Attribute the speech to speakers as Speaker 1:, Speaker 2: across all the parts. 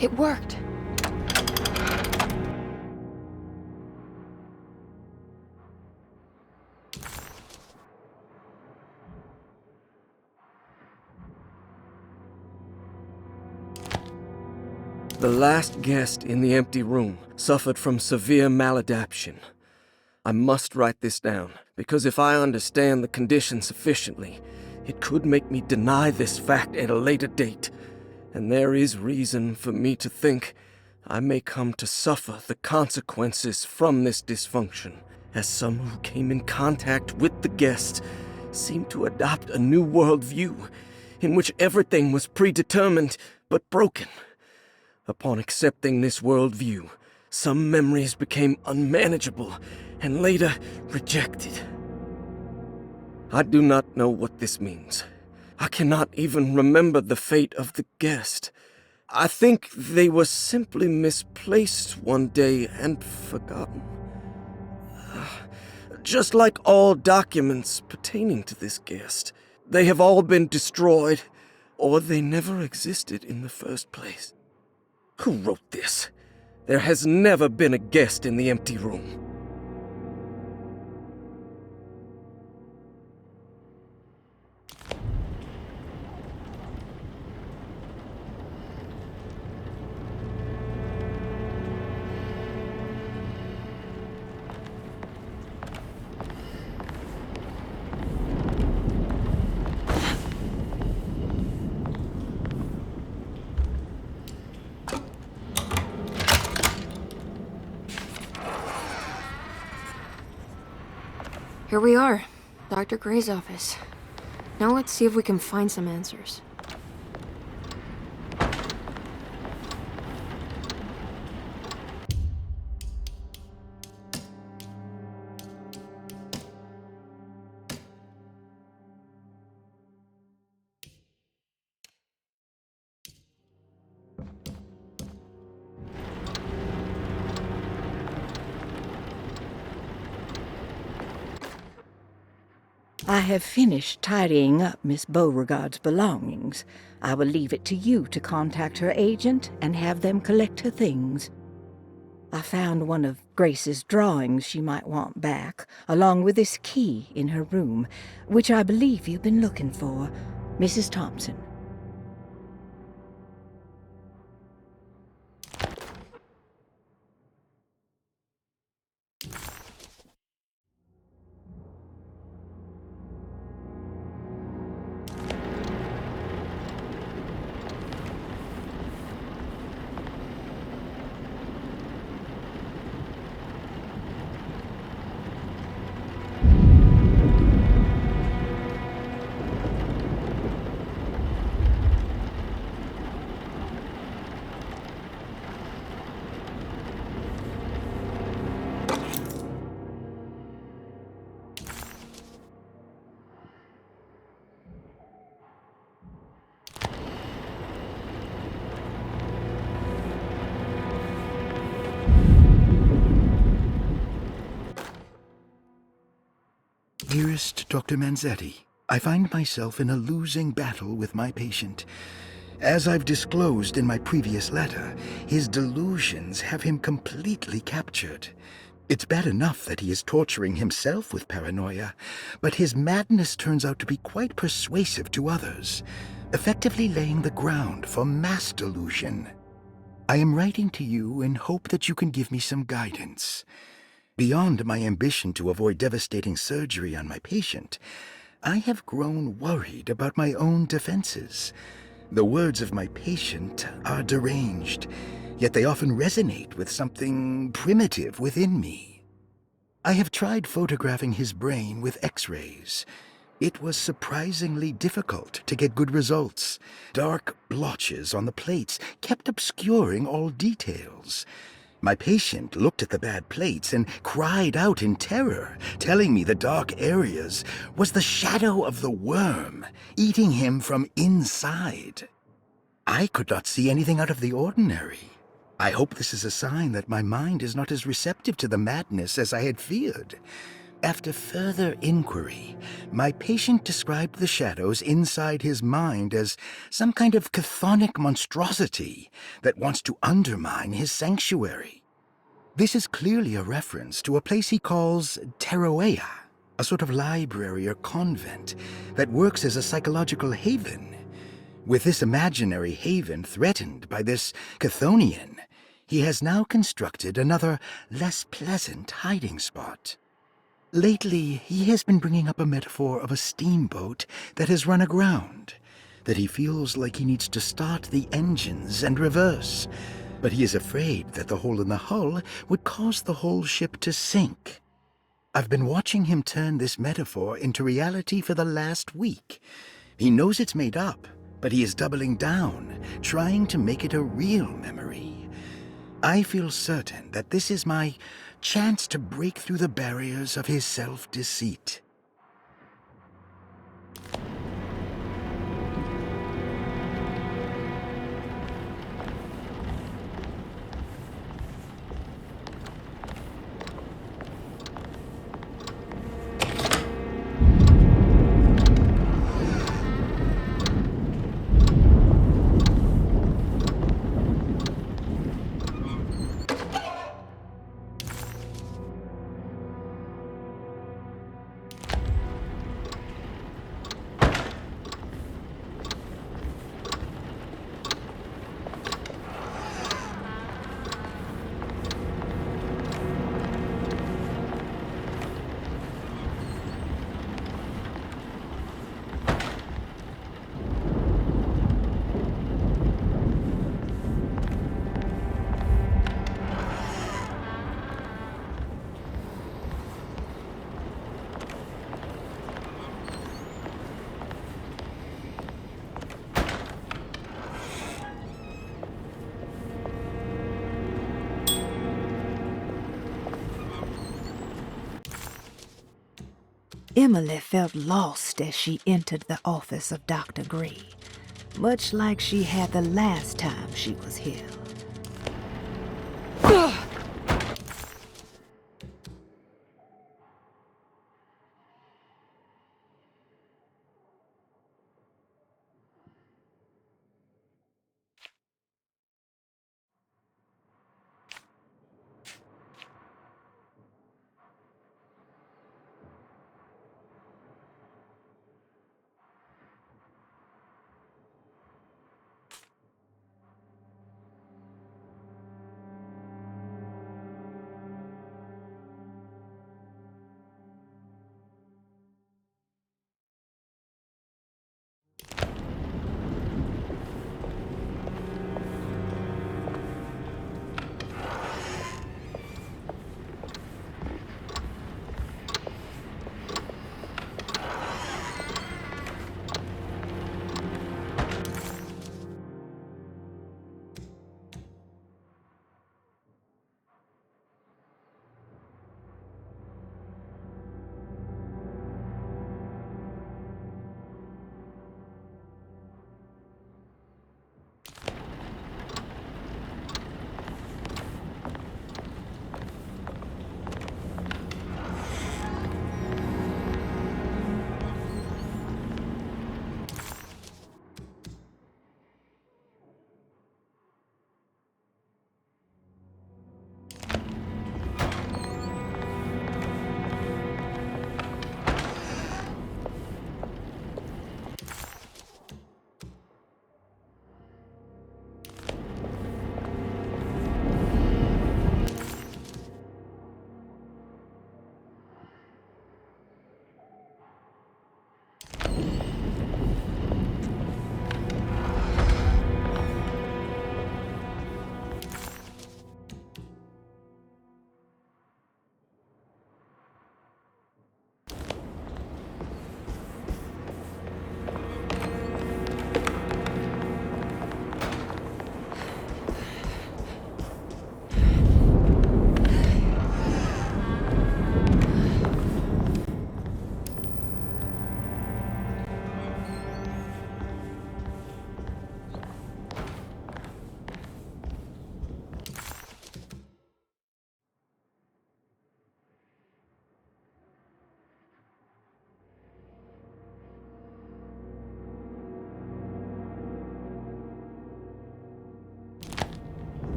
Speaker 1: It worked.
Speaker 2: The last guest in the empty room suffered from severe maladaptation. I must write this down, because if I understand the condition sufficiently, it could make me deny this fact at a later date, and there is reason for me to think I may come to suffer the consequences from this dysfunction, as some who came in contact with the guest seem to adopt a new worldview in which everything was predetermined but broken. Upon accepting this worldview, some memories became unmanageable and later rejected. I do not know what this means. I cannot even remember the fate of the guest. I think they were simply misplaced one day and forgotten. Just like all documents pertaining to this guest, they have all been destroyed, or they never existed in the first place. Who wrote this? There has never been a guest in the empty room.
Speaker 1: Here we are. Dr. Gray's office. Now let's see if we can find some answers.
Speaker 3: I have finished tidying up Miss Beauregard's belongings. I will leave it to you to contact her agent and have them collect her things. I found one of Grace's drawings she might want back, along with this key in her room, which I believe you've been looking for. Mrs. Thompson.
Speaker 4: Dearest Dr. Manzetti, I find myself in a losing battle with my patient. As I've disclosed in my previous letter, his delusions have him completely captured. It's bad enough that he is torturing himself with paranoia, but his madness turns out to be quite persuasive to others, effectively laying the ground for mass delusion. I am writing to you in hope that you can give me some guidance. Beyond my ambition to avoid devastating surgery on my patient, I have grown worried about my own defenses. The words of my patient are deranged, yet they often resonate with something primitive within me. I have tried photographing his brain with X-rays. It was surprisingly difficult to get good results. Dark blotches on the plates kept obscuring all details. My patient looked at the bad plates and cried out in terror, telling me the dark areas was the shadow of the worm eating him from inside. I could not see anything out of the ordinary. I hope this is a sign that my mind is not as receptive to the madness as I had feared. After further inquiry, my patient described the shadows inside his mind as some kind of chthonic monstrosity that wants to undermine his sanctuary. This is clearly a reference to a place he calls Teroea, a sort of library or convent that works as a psychological haven. With this imaginary haven threatened by this Chthonian, he has now constructed another, less pleasant hiding spot. Lately, he has been bringing up a metaphor of a steamboat that has run aground, that he feels like he needs to start the engines and reverse, but he is afraid that the hole in the hull would cause the whole ship to sink. I've been watching him turn this metaphor into reality for the last week. He knows it's made up, but he is doubling down, trying to make it a real memory. I feel certain that this is my chance to break through the barriers of his self-deceit.
Speaker 3: Emily felt lost as she entered the office of Dr. Gray, much like she had the last time she was here.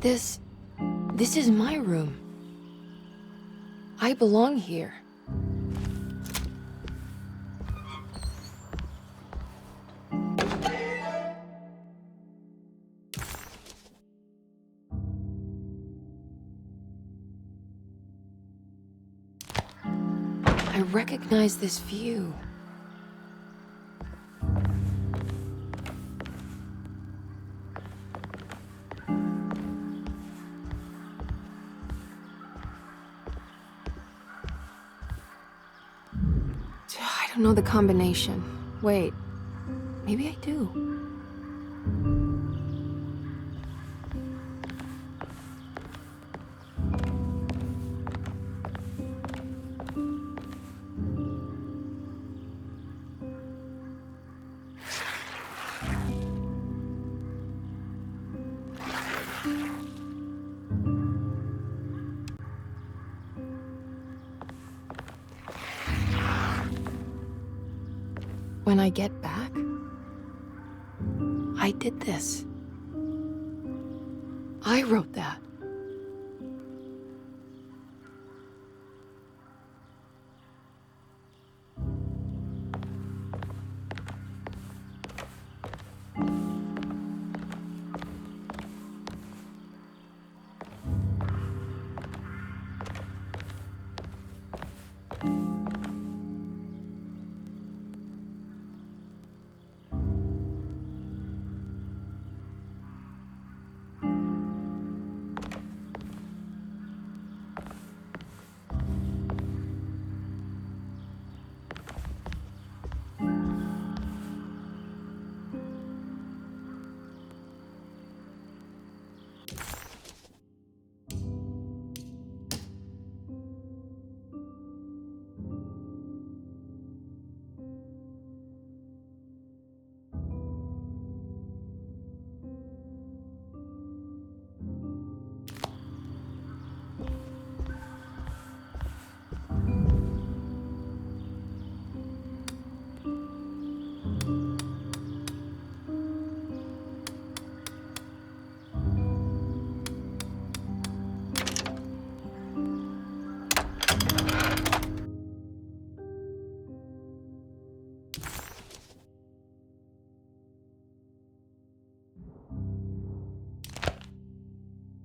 Speaker 1: This is my room. I belong here. I recognize this view. I don't know the combination. Wait, maybe I do. When I get back, I did this. I wrote that.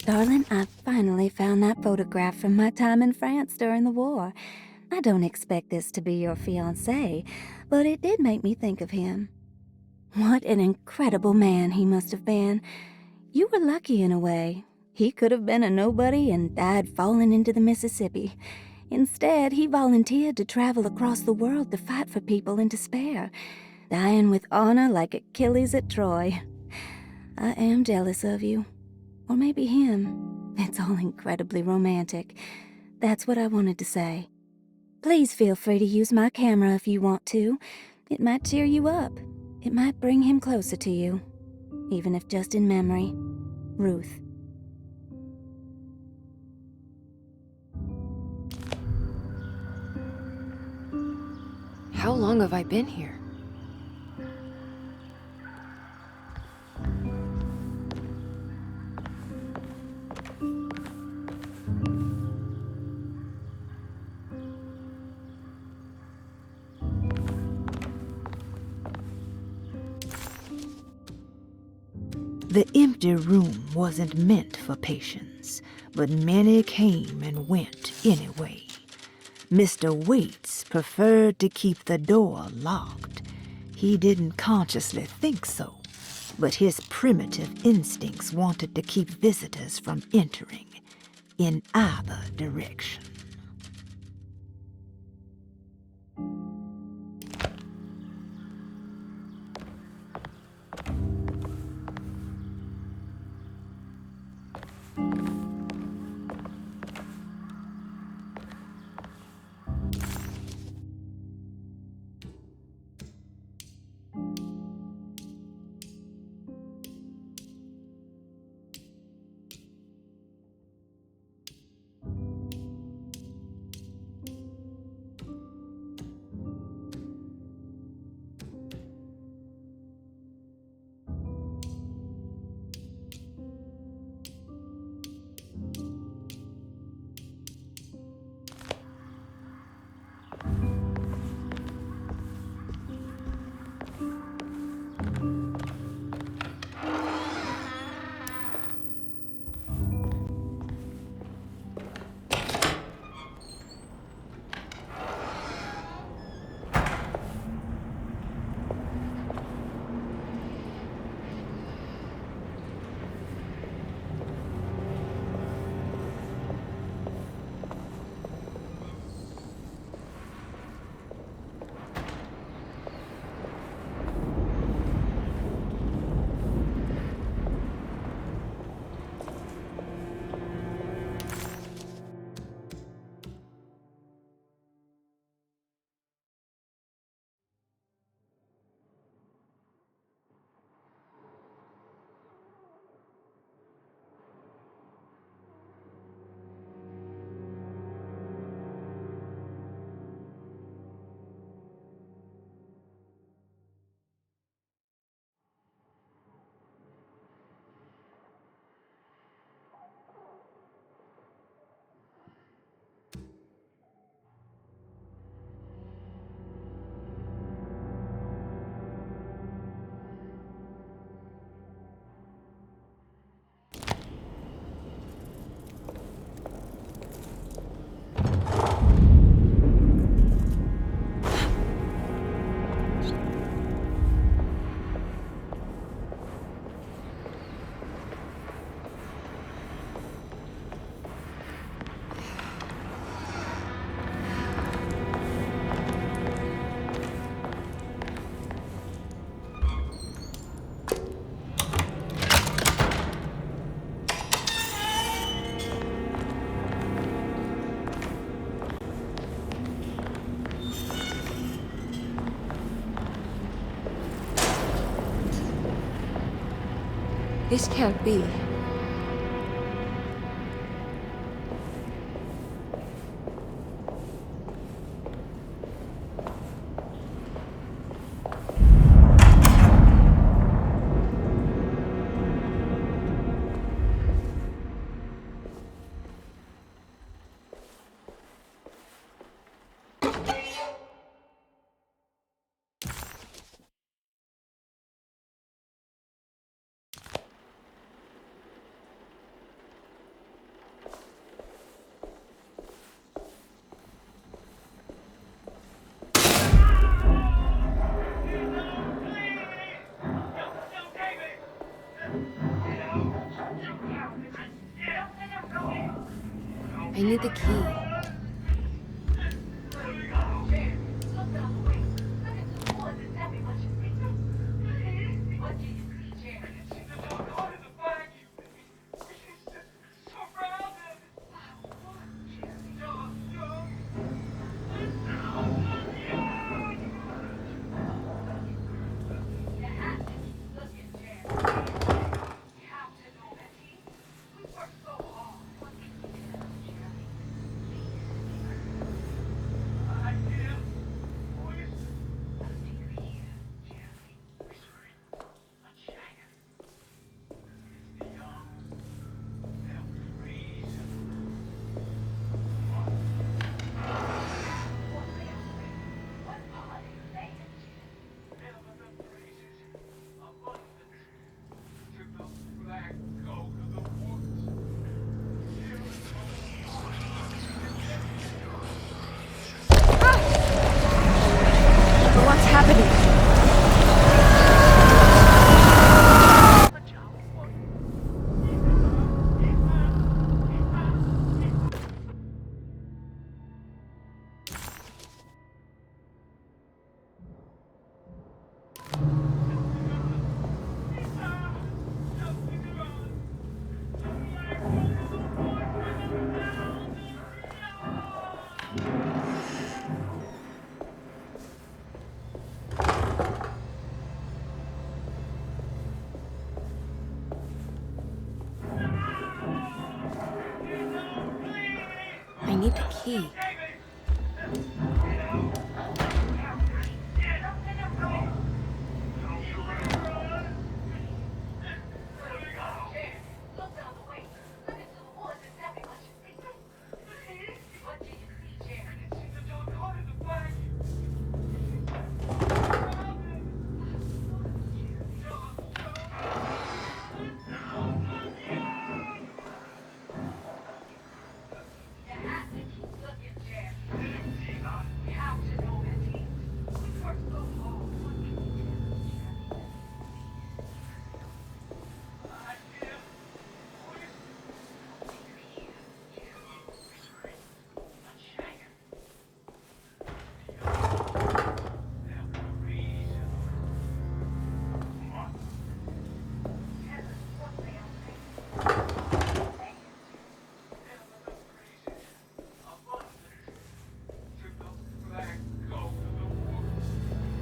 Speaker 5: Darling, I finally found that photograph from my time in France during the war. I don't expect this to be your fiancé, but it did make me think of him. What an incredible man he must have been. You were lucky in a way. He could have been a nobody and died falling into the Mississippi. Instead, he volunteered to travel across the world to fight for people in despair, dying with honor like Achilles at Troy. I am jealous of you. Or maybe him. It's all incredibly romantic. That's what I wanted to say. Please feel free to use my camera if you want to. It might cheer you up. It might bring him closer to you. Even if just in memory. Ruth.
Speaker 1: How long have I been here?
Speaker 6: The empty room wasn't meant for patients, but many came and went anyway. Mr. Waits preferred to keep the door locked. He didn't consciously think so, but his primitive instincts wanted to keep visitors from entering in either direction.
Speaker 1: This can't be. I need the key. What's happening? I need the key.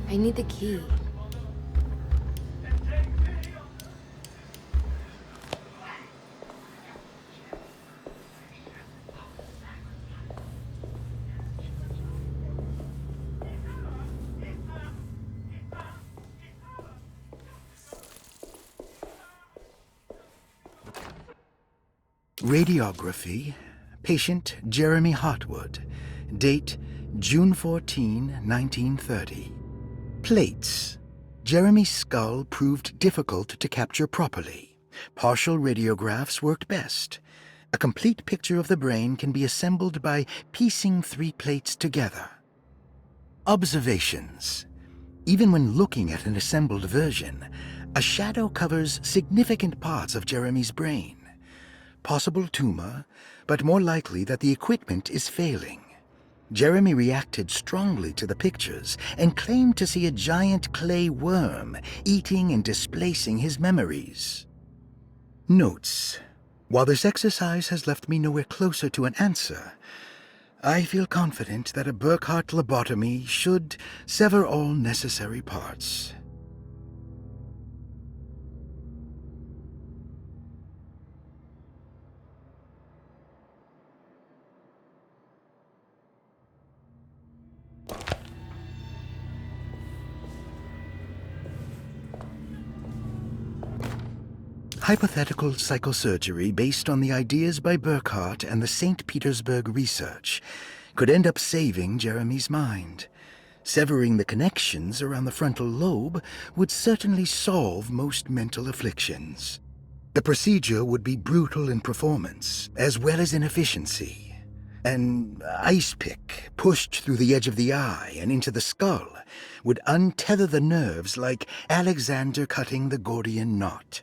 Speaker 1: I need the key.
Speaker 4: Radiography. Patient Jeremy Hartwood. Date June 14, 1930. Plates. Jeremy's skull proved difficult to capture properly. Partial radiographs worked best. A complete picture of the brain can be assembled by piecing 3 plates together. Observations. Even when looking at an assembled version, a shadow covers significant parts of Jeremy's brain. Possible tumor, but more likely that the equipment is failing. Jeremy reacted strongly to the pictures and claimed to see a giant clay worm eating and displacing his memories. Notes. While this exercise has left me nowhere closer to an answer, I feel confident that a Burkhardt lobotomy should sever all necessary parts. Hypothetical psychosurgery based on the ideas by Burckhardt and the St. Petersburg research could end up saving Jeremy's mind. Severing the connections around the frontal lobe would certainly solve most mental afflictions. The procedure would be brutal in performance, as well as in efficiency. An ice pick pushed through the edge of the eye and into the skull would untether the nerves like Alexander cutting the Gordian knot.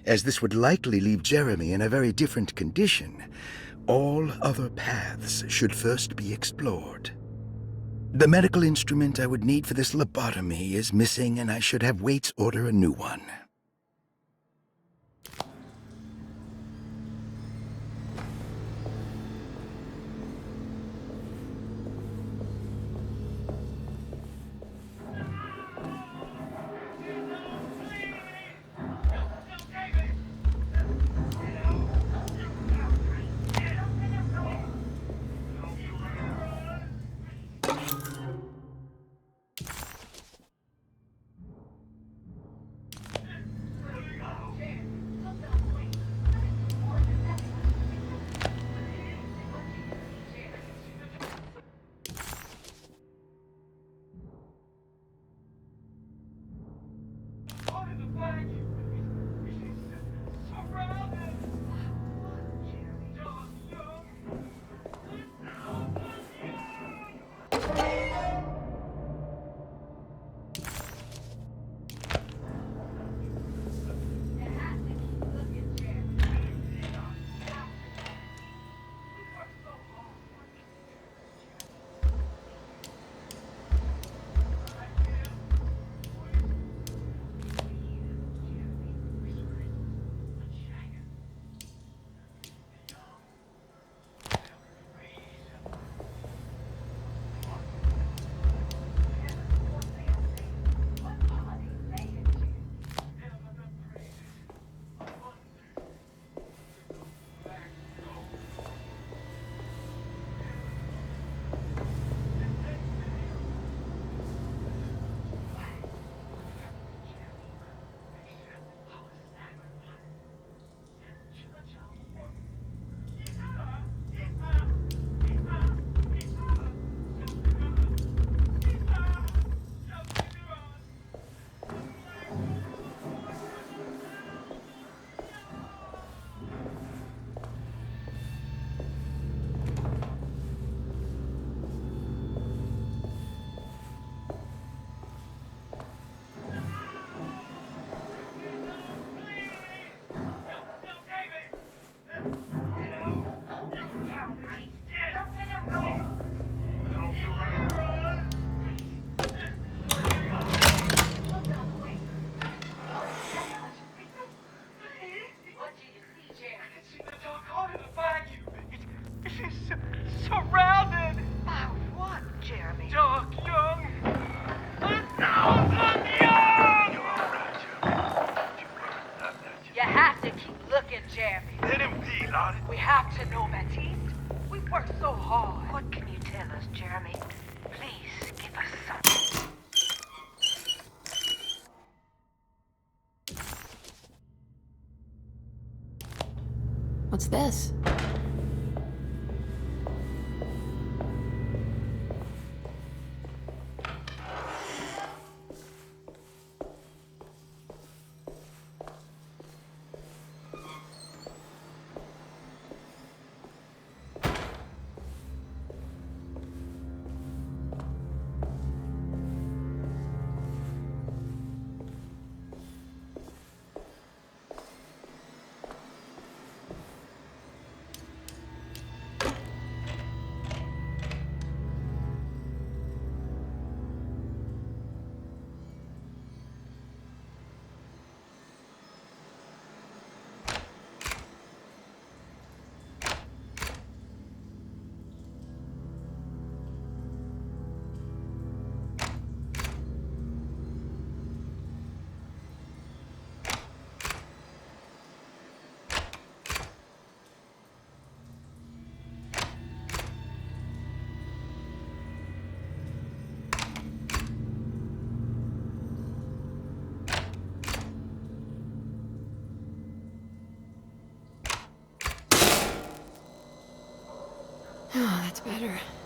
Speaker 4: As this would likely leave Jeremy in a very different condition, all other paths should first be explored. The medical instrument I would need for this lobotomy is missing, and I should have Waits order a new one.
Speaker 7: You have to keep looking, Jeremy.
Speaker 8: Let him be, Lottie.
Speaker 7: We have to know, Baptiste. We worked so hard. What can you tell us, Jeremy? Please give us something.
Speaker 1: What's this? That's better.